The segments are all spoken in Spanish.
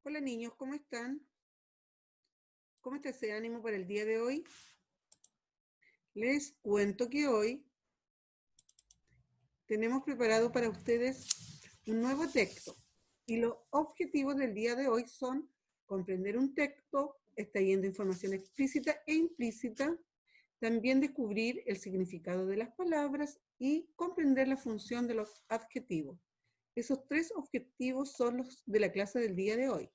Hola niños, ¿cómo están? ¿Cómo está ese ánimo para el día de hoy? Les cuento que hoy tenemos preparado para ustedes un nuevo texto y los objetivos del día de hoy son comprender un texto, extrayendo información explícita e implícita, también descubrir el significado de las palabras y comprender la función de los adjetivos. Esos tres objetivos son los de la clase del día de hoy.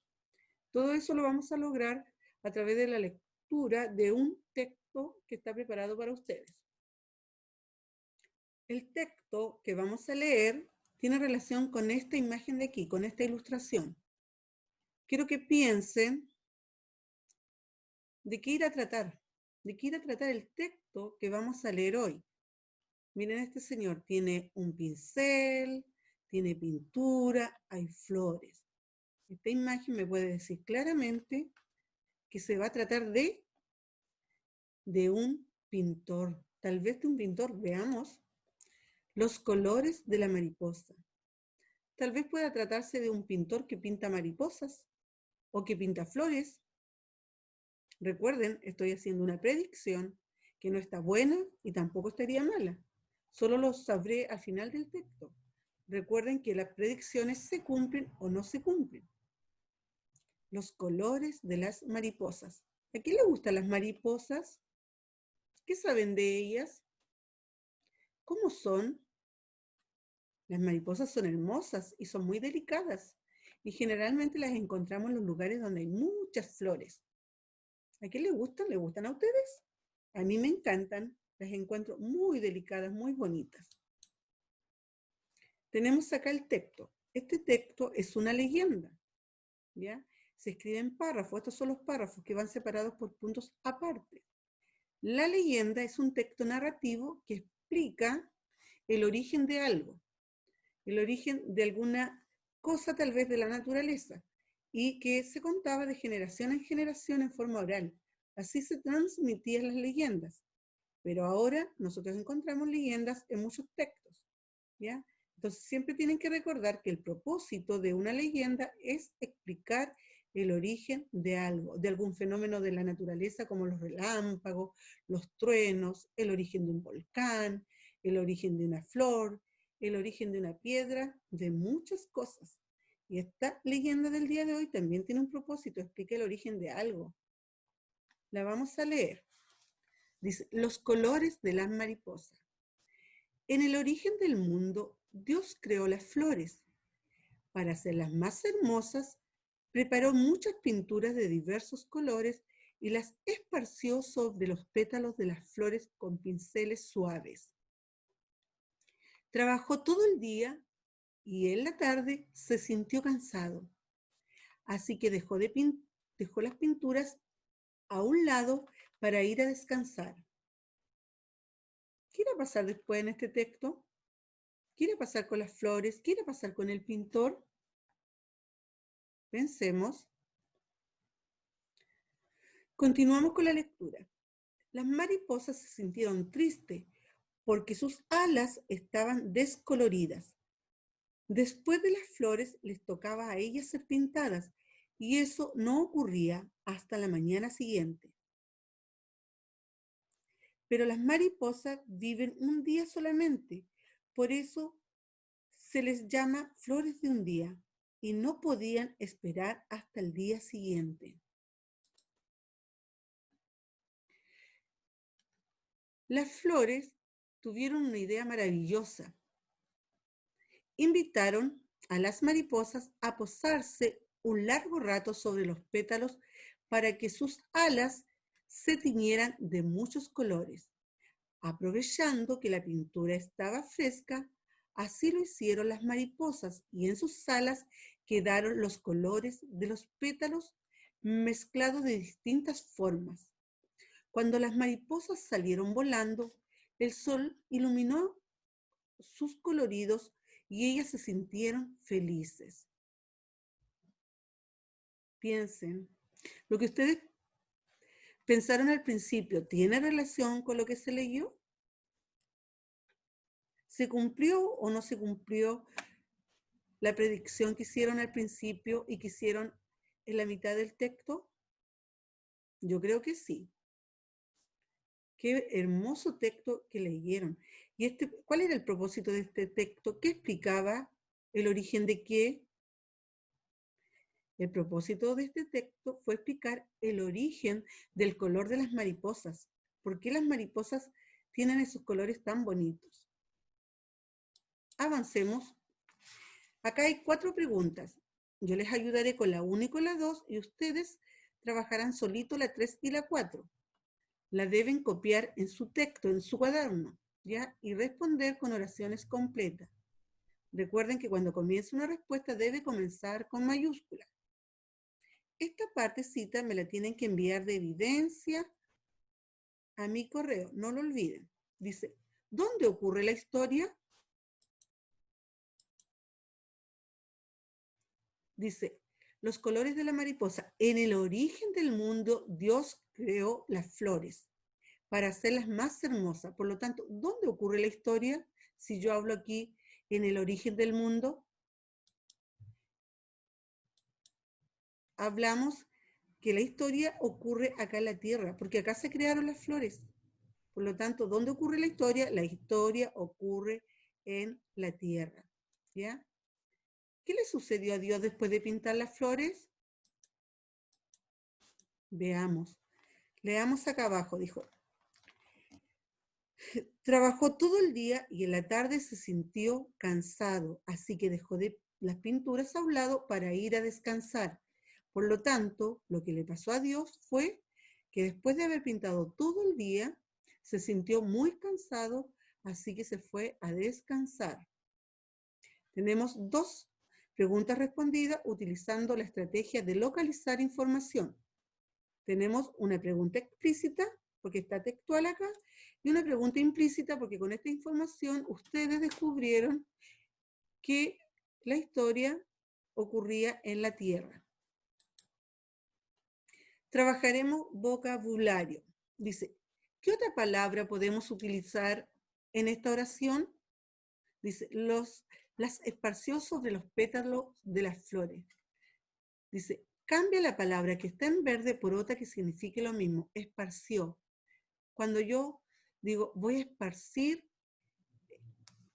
Todo eso lo vamos a lograr a través de la lectura de un texto que está preparado para ustedes. El texto que vamos a leer tiene relación con esta imagen de aquí, con esta ilustración. Quiero que piensen de qué ir a tratar, el texto que vamos a leer hoy. Miren, este señor tiene un pincel, tiene pintura, hay flores. Esta imagen me puede decir claramente que se va a tratar de un pintor, tal vez de un pintor. Veamos los colores de la mariposa. Tal vez pueda tratarse de un pintor que pinta mariposas o que pinta flores. Recuerden, estoy haciendo una predicción que no está buena y tampoco estaría mala. Solo lo sabré al final del texto. Recuerden que las predicciones se cumplen o no se cumplen. Los colores de las mariposas. ¿A quién le gustan las mariposas? ¿Qué saben de ellas? ¿Cómo son? Las mariposas son hermosas y son muy delicadas y generalmente las encontramos en los lugares donde hay muchas flores. ¿A quién les gustan? ¿Les gustan a ustedes? A mí me encantan, las encuentro muy delicadas, muy bonitas. Tenemos acá el texto. Este texto es una leyenda, ¿ya? Se escribe en párrafos. Estos son los párrafos que van separados por puntos aparte. La leyenda es un texto narrativo que explica el origen de algo, el origen de alguna cosa tal vez de la naturaleza, y que se contaba de generación en generación en forma oral. Así se transmitían las leyendas. Pero ahora nosotros encontramos leyendas en muchos textos, ¿ya? Entonces siempre tienen que recordar que el propósito de una leyenda es explicar el origen de algo, de algún fenómeno de la naturaleza, como los relámpagos, los truenos, el origen de un volcán, el origen de una flor, el origen de una piedra, de muchas cosas. Y esta leyenda del día de hoy también tiene un propósito, explica el origen de algo. La vamos a leer. Dice, los colores de las mariposas. En el origen del mundo, Dios creó las flores. Para hacerlas más hermosas, preparó muchas pinturas de diversos colores y las esparció sobre los pétalos de las flores con pinceles suaves. Trabajó todo el día y en la tarde se sintió cansado. Así que dejó las pinturas a un lado para ir a descansar. ¿Qué irá a pasar después en este texto? ¿Qué irá a pasar con las flores? ¿Qué irá a pasar con el pintor? Pensemos. Continuamos con la lectura. Las mariposas se sintieron tristes porque sus alas estaban descoloridas. Después de las flores les tocaba a ellas ser pintadas y eso no ocurría hasta la mañana siguiente. Pero las mariposas viven un día solamente, por eso se les llama flores de un día y no podían esperar hasta el día siguiente. Las flores tuvieron una idea maravillosa. Invitaron a las mariposas a posarse un largo rato sobre los pétalos para que sus alas se tiñeran de muchos colores. Aprovechando que la pintura estaba fresca, así lo hicieron las mariposas y en sus alas quedaron los colores de los pétalos mezclados de distintas formas. Cuando las mariposas salieron volando, el sol iluminó sus coloridos y ellas se sintieron felices. Piensen, lo que ustedes pensaron al principio, ¿tiene relación con lo que se leyó? ¿Se cumplió o no se cumplió la predicción que hicieron al principio y quisieron en la mitad del texto? Yo creo que sí. Qué hermoso texto que leyeron. ¿Y cuál era el propósito de este texto? ¿Qué explicaba? ¿El origen de qué? El propósito de este texto fue explicar el origen del color de las mariposas. ¿Por qué las mariposas tienen esos colores tan bonitos? Avancemos. Acá hay 4 preguntas. Yo les ayudaré con la 1 y con la 2 y ustedes trabajarán solito la 3 y la 4. La deben copiar en su texto, en su cuaderno, ¿ya? Y responder con oraciones completas. Recuerden que cuando comience una respuesta debe comenzar con mayúscula. Esta partecita me la tienen que enviar de evidencia a mi correo, no lo olviden. Dice, ¿dónde ocurre la historia? Dice, los colores de la mariposa. En el origen del mundo, Dios creó las flores para hacerlas más hermosas. Por lo tanto, ¿dónde ocurre la historia? Si yo hablo aquí en el origen del mundo, hablamos que la historia ocurre acá en la Tierra, porque acá se crearon las flores. Por lo tanto, ¿dónde ocurre la historia? La historia ocurre en la Tierra. ¿Ya? ¿Qué le sucedió a Dios después de pintar las flores? Veamos. Leamos acá abajo, dijo. Trabajó todo el día y en la tarde se sintió cansado, así que dejó las pinturas a un lado para ir a descansar. Por lo tanto, lo que le pasó a Dios fue que después de haber pintado todo el día, se sintió muy cansado, así que se fue a descansar. Tenemos 2 preguntas respondidas utilizando la estrategia de localizar información. Tenemos una pregunta explícita, porque está textual acá, y una pregunta implícita, porque con esta información ustedes descubrieron que la historia ocurría en la Tierra. Trabajaremos vocabulario. Dice, ¿qué otra palabra podemos utilizar en esta oración? Dice, las esparció sobre los pétalos de las flores. Dice, cambia la palabra que está en verde por otra que signifique lo mismo, esparció. Cuando yo digo, voy a esparcir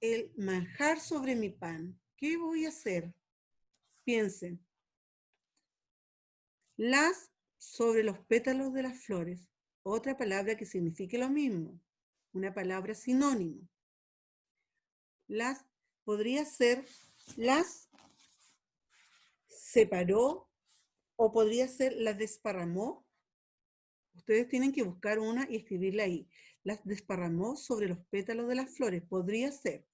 el manjar sobre mi pan, ¿qué voy a hacer? Piensen, las sobre los pétalos de las flores, otra palabra que signifique lo mismo, una palabra sinónimo. Las podría ser las separó o podría ser las desparramó. Ustedes tienen que buscar una y escribirla ahí. Las desparramó sobre los pétalos de las flores. Podría ser.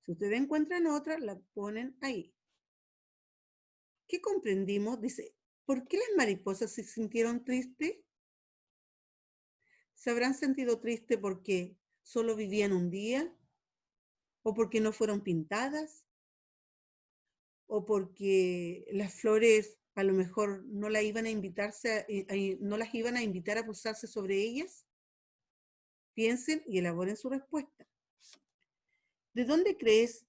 Si ustedes encuentran otra, la ponen ahí. ¿Qué comprendimos? Dice, ¿por qué las mariposas se sintieron tristes? ¿Se habrán sentido tristes porque solo vivían un día? ¿O porque no fueron pintadas? ¿O porque las flores a lo mejor no, la iban a no las iban a invitar a posarse sobre ellas? Piensen y elaboren su respuesta. ¿De dónde crees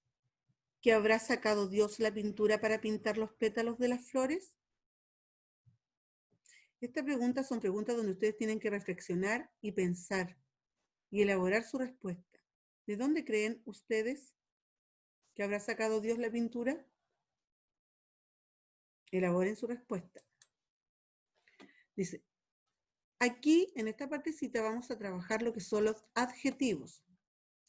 que habrá sacado Dios la pintura para pintar los pétalos de las flores? Estas preguntas son preguntas donde ustedes tienen que reflexionar y pensar y elaborar su respuesta. ¿De dónde creen ustedes que habrá sacado Dios la pintura? Elaboren su respuesta. Dice, aquí en esta partecita vamos a trabajar lo que son los adjetivos.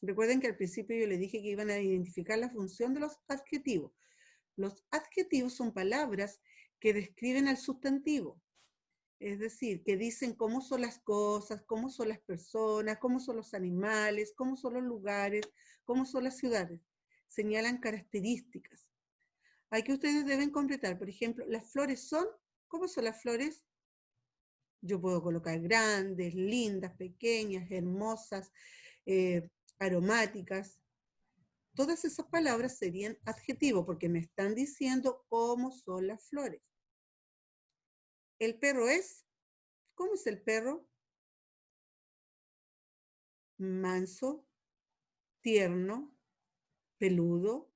Recuerden que al principio yo les dije que iban a identificar la función de los adjetivos. Los adjetivos son palabras que describen al sustantivo. Es decir, que dicen cómo son las cosas, cómo son las personas, cómo son los animales, cómo son los lugares, cómo son las ciudades. Señalan características. Aquí ustedes deben completar, por ejemplo, las flores son, ¿cómo son las flores? Yo puedo colocar grandes, lindas, pequeñas, hermosas, aromáticas. Todas esas palabras serían adjetivos porque me están diciendo cómo son las flores. El perro es, ¿cómo es el perro? Manso, tierno, peludo,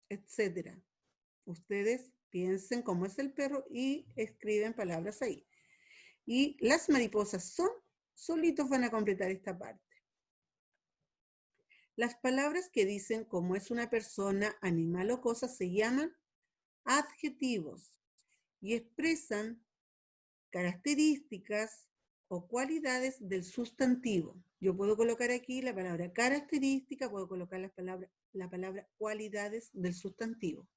etc. Ustedes Piensen cómo es el perro y escriben palabras ahí. Y las mariposas son, solitos van a completar esta parte. Las palabras que dicen cómo es una persona, animal o cosa se llaman adjetivos y expresan características o cualidades del sustantivo. Yo puedo colocar aquí la palabra característica, puedo colocar la palabra cualidades del sustantivo.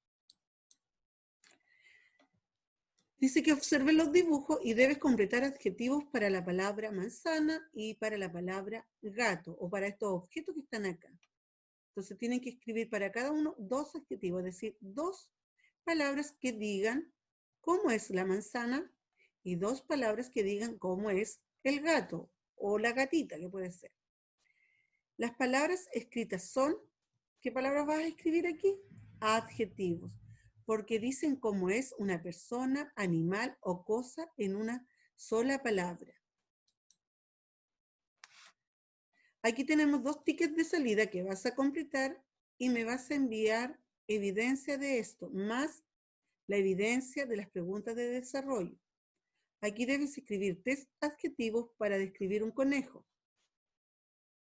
Dice que observes los dibujos y debes completar adjetivos para la palabra manzana y para la palabra gato o para estos objetos que están acá. Entonces tienen que escribir para cada uno 2 adjetivos, es decir, 2 palabras que digan cómo es la manzana y 2 palabras que digan cómo es el gato o la gatita, que puede ser. Las palabras escritas son, ¿qué palabras vas a escribir aquí? Adjetivos, porque dicen cómo es una persona, animal o cosa en una sola palabra. Aquí tenemos 2 tickets de salida que vas a completar y me vas a enviar evidencia de esto, más la evidencia de las preguntas de desarrollo. Aquí debes escribir 3 adjetivos para describir un conejo.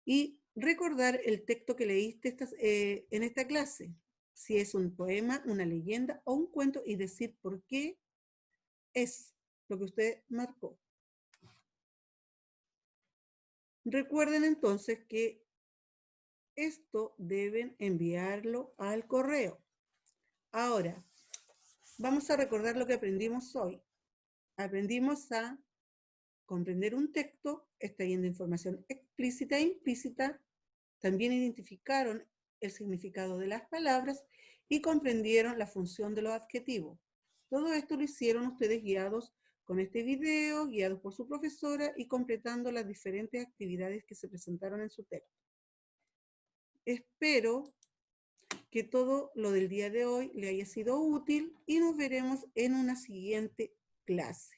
Y recordar el texto que leíste en esta clase, si es un poema, una leyenda o un cuento, y decir por qué es lo que usted marcó. Recuerden entonces que esto deben enviarlo al correo. Ahora, vamos a recordar lo que aprendimos hoy. Aprendimos a comprender un texto extrayendo información explícita e implícita. También identificaron el significado de las palabras y comprendieron la función de los adjetivos. Todo esto lo hicieron ustedes guiados con este video, guiados por su profesora y completando las diferentes actividades que se presentaron en su texto. Espero que todo lo del día de hoy le haya sido útil y nos veremos en una siguiente clase.